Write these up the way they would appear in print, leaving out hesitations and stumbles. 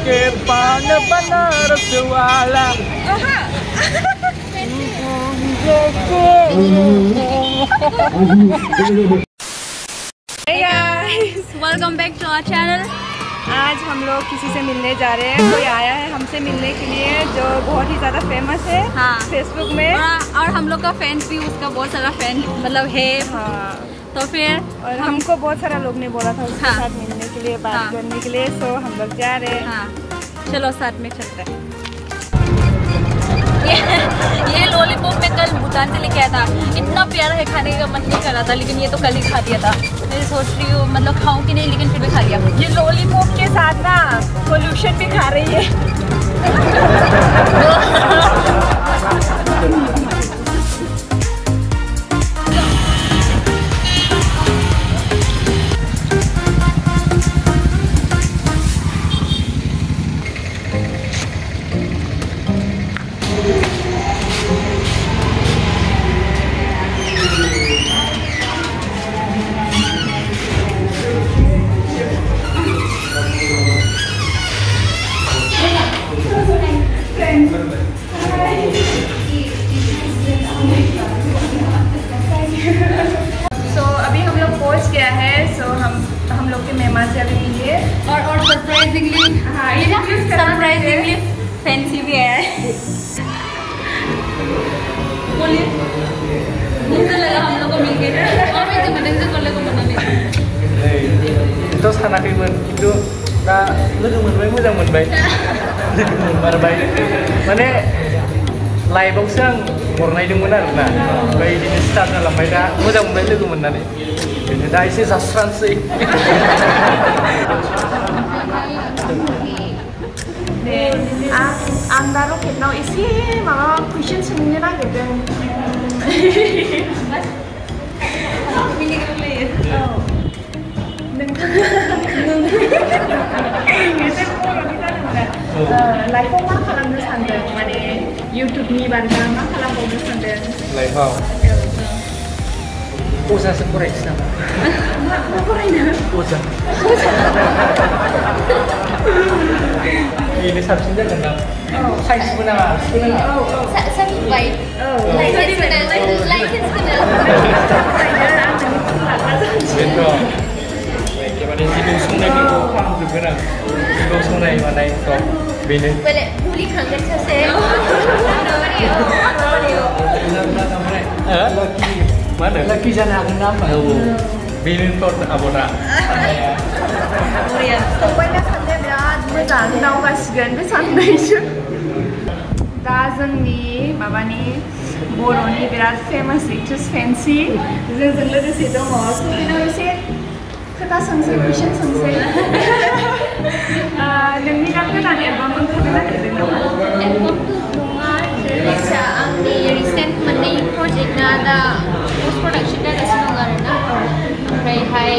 के पान बनारस वाला। Hey guys, welcome back to our channel. आज हम लोग किसी से मिलने जा रहे हैं। कोई आया है हमसे मिलने के लिए जो बहुत ही ज़्यादा फेमस है। हाँ, फेसबुक में। और हम लोग का फैंस भी उसका बहुत सारा फैन मतलब है। हाँ, तो फिर और हमको बहुत सारा लोग ने बोला था उसके साथ मिलने के लिए, बात करने के लिए। तो हम लोग जा रहे हैं। हाँ, चलो साथ में चलते हैं। ये लॉलीपॉप मैं कल भूटान से लेके आया था। इतना प्यारा है, खाने का मन नहीं कर रहा था, लेकिन ये तो कल ही खा दिया था। मैं सोच रही हूँ मतलब खाऊं कि नहीं, लेकिन फिर भी खा लिया। ये लॉलीपॉप के साथ ना पोल्यूशन भी खा रही है। हम लोग के मेहमान से अभी मिलिए और सरप्राइजिंगली सरप्राइजिंगली फैंसी भी आया है। बोलिए, मुझे लगा हम लोग को मिल गए और मैं जब से कोले को बनाने तो सानाखैमोन खिन्थु दा लोगो मोनबाय, मोजां मोनबाय, लोगो मोनमारबाय। माने लाइभआवसो आं हरनायदोंमोन आरोना, ओमफ्राय बिदिनो स्टार्ट जालांबाय। दा मोजां मोनबाय लोगो मोननानै। दा एसे जास्रानोसै। आं दा रकेटनाव एसे माबा कुइसन सोंनो नागिरदों। लाइफआव मा खालामनो सानदों, माने इउटुबनि बारगा मा खालामबावनो सानदों लाइफआव? अजासो फरायनोसै नामा? मा फरायनो? अजा। बेनो साबसिन जागोन ना? साइन्सबो नाङा, नाङा। जाबाय। माने जिबौ संनायफोरखौ खालामजोबगोन आं। जिबौ संनाय मानाय बेनो। मुलि खांगोन सासे। मा होनो? लाखि जानो हागोन ना होमबा? औ, बेनोथ' आब'ना। फंबायना साननाया बिराद मोजां दावगासिगोन बे साननायजों। दा जोंनि माबानि बर'नि बिराद फेमास एक्ट्रेस फेंसि जोंजों लोगोसे दङ। बेनाव एसे खोथा सोंसै, कुइसन सोंसै। नोंनि दा गोदान एलबाम ओंखारनो नागिरदों नामा? एलबामथ' नङा, आंनि रिसेन्ट मोननै प्रजेक्टआ दा पस्ट प्रडाक्सन जागासिनो दं आरोना। ओमफ्रायहाय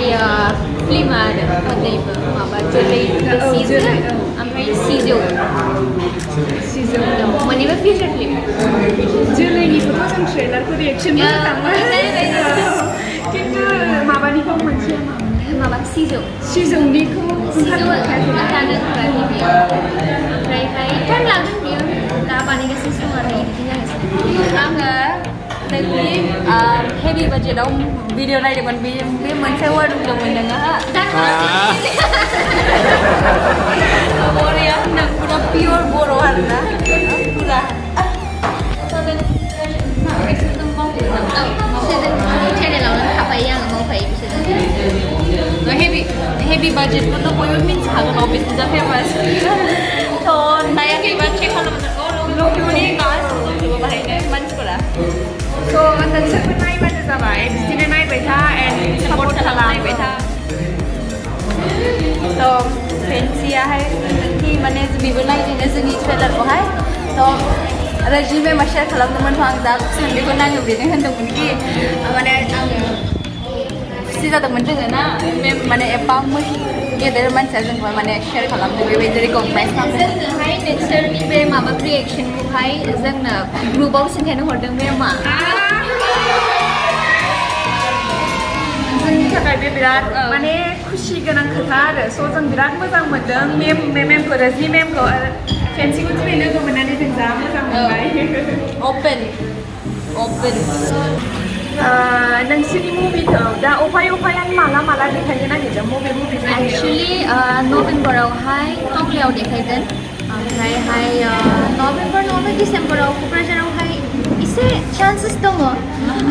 फिल्मा आरो मोननैबो माबा जोलै ओमफ्राय सिजौ मोननैबो फिचार फिल्म। जोलैनिखौथ' जों ट्रेलारखौ रिएक्सनबो होखांबाय, खिन्थु माबानिखौ मोनसे माबा सिजौनिखौ ओंखारनो ओमफ्रायहाय टाइम लागोन बियो, दा बानायगासिनो दं आरो बिदिनो जागासिनो। आङो नोंनि हेभि बाजेटाव भिडिअ नायदोंमोन। बे मोनसे वार्ड बुंदोंमोन नोङो बर'या होनदों, पुरा पियर बर' आरोना, पुरा। चेनेलावनो थाफायो, आङो मावफायो बिसोरजों। हेभि बाजेटखौथ' बयबो मिन्थिखागोन, अबेसिजा फेमास। थ' नायाखैबा चेक खालामनांगौ, माने गासिबो दंजोबो बाहायनो मानसिफोरा। थ' नोंसोरबो नायबानो जाबाय, बिदिनो नायबाय था एन्ड सापर्ट खालामबाय था। थ' फेंसियाहाय जोंनि माने बेबो नायदोंनो जोंनि ट्रेलारखौहाय। थ' रजि मेमा शेयार खालामदोंमोन, आं दा बेखौ नाङो बेनो होनदोंमोन कि माने आङो खुसि जादोंमोन जोङो ना, माने एफा गेदेर मानसिया जोंखौ माने शेयार खालामदों, बेबायदि रिकगनाइज खालामदों। जोंनोहाय नोंसोरनि बे माबा रिएक्सनखौहाय जोंनो ग्रुपआव सिन्थानो हरदों मेमा। जोंनि थाखाय बे बिराद माने खुसि गोनां खोथा आरो स' जों बिराद मोजां मोनदों मेमफोरा जि मेमखौ आरो फेन्सिखौ दिनै लोगो मोननानै जों जा मोजां मोनबाय Open. नोंसोरनि मुभिखौ दा अफायानो माला देखायनो नागिरदों मबे Actually, नभेम्बरावहाय टंलायाव देखायगोन ओमफ्रायहाय नभेम्बर नङाबा डिसेम्बराव क'क्राझारावहाय एसे चान्सेस दङ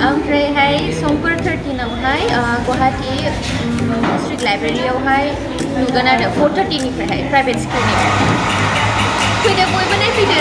ओमफ्रायहाय समफोर 13आवहाय गुवाहाटि डिस्ट्रिक्ट लाइब्रेरियावहाय नुगोन आरो 4:30निफ्रायहाय प्राइभेट स्क्रिनिंग फैदो बयबो नायफैदो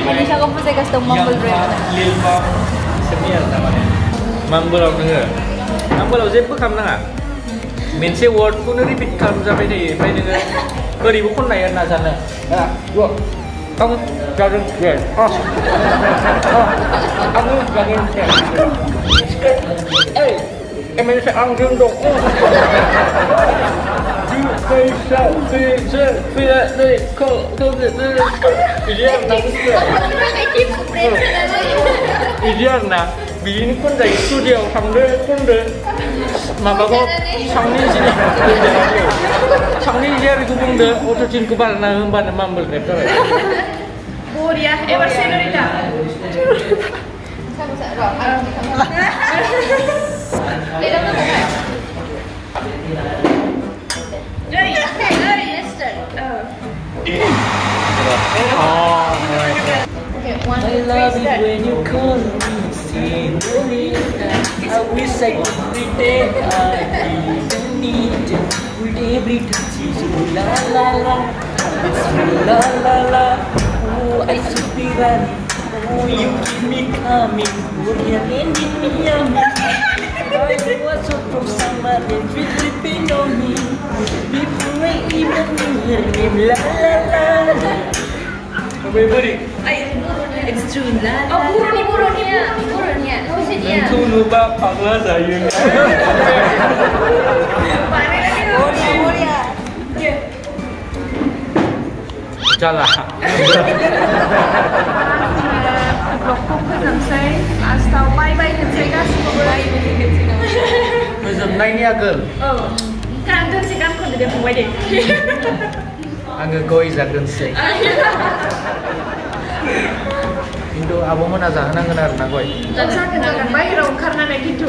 Malaysia kamu saya kasih tahu Mumble Rap. Mumble नोङो Mumble जेबो खालामनाङा मोनसे वर्डखौनो रिपिट खालामजाबाय थायो ओमफ्राय नोङो ओरैबो खननाय नाजानो आङो जादों MNC आंजों दं बिदि आरोना बिदिनो खनजायो स्टुडिय'आव थांदो खनदो माबाखौ साउन्ड इन्जिनियारखौ बुंदो अट'टिउनखौ बानायना होनबानो माम्बल रेप जाबाय बरिया एबार सेनरिटा I love it when you call me senorita. I wish I could pretend I didn't need you. With every touch is la la la. It's la la la. Oh, I should be running. Oh, you keep me coming. Oh, you're ending me yummy. I was so from somebody flipping on me. Before I even knew her name, la la la. Everybody. It's true lah. Oh, burunya. Tentu lupa pangla saya. Jalan. Blogku फोजोबनोसै लास्टआव bye होनसै गासिखौबो फोजोबनायनि आगोल दोनसै गान खनदो दे फंबाय दे आङो गय जाग्रोनोसै खिन्थु आब'मोना जाहोनांगोन आरो ना गय जागोन बाहेराव ओंखारनानै खिन्थु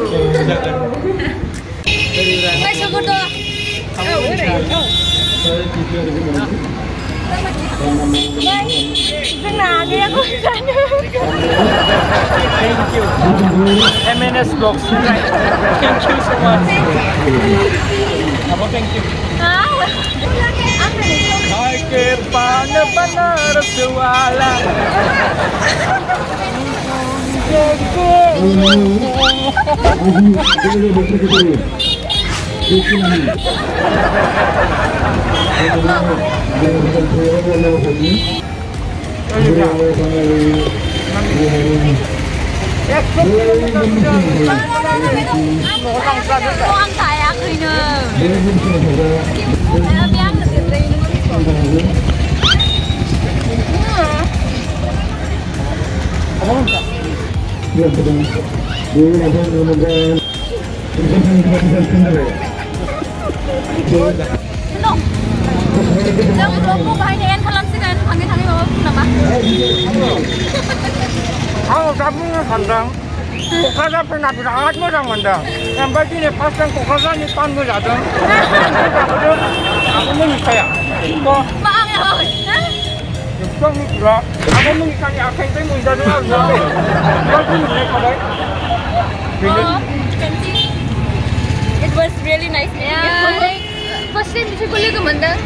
जोंना आगैया गय जानो Thank you MNS Vlogs Thank you so much Abang thank you Hai ke pana Banaras wala Con tại ác thì nè. Nó biết được điểm gì Jangan lupa bahagian kalau sikan panggil bawa nama. Aku sabungnya kandang Kukazan pernah sangat mo장 mandang Sampai sini pasang Kukazan ni pan mojadan Aku menikah Kok Maaf ya oi. Kok menikah Aku menikah ni akhir itu mojadan Kau pun menikah baik It was really nice. Yeah, like first time bisa kuliah ke mana?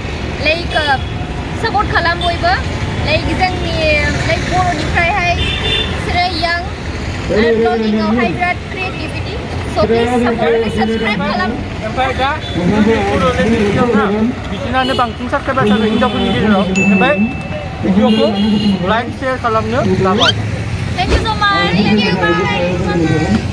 Like support kalam boiba. Like जोंनि like बर'निफ्राय हाय बिसोरो young vlogging आवहाय बिराद creativity. So please support and subscribe खालाम. ओमफ्राय दा बर'नि भिडिअ'फ्रा बिदिनानो बांसिन subscriber जादों हिनजावफोरनि गेजेराव ओमफ्राय भिडिअ'खौ लाइक शेयार खालामनो दाबाव Thank you so much. Thank you. Bye.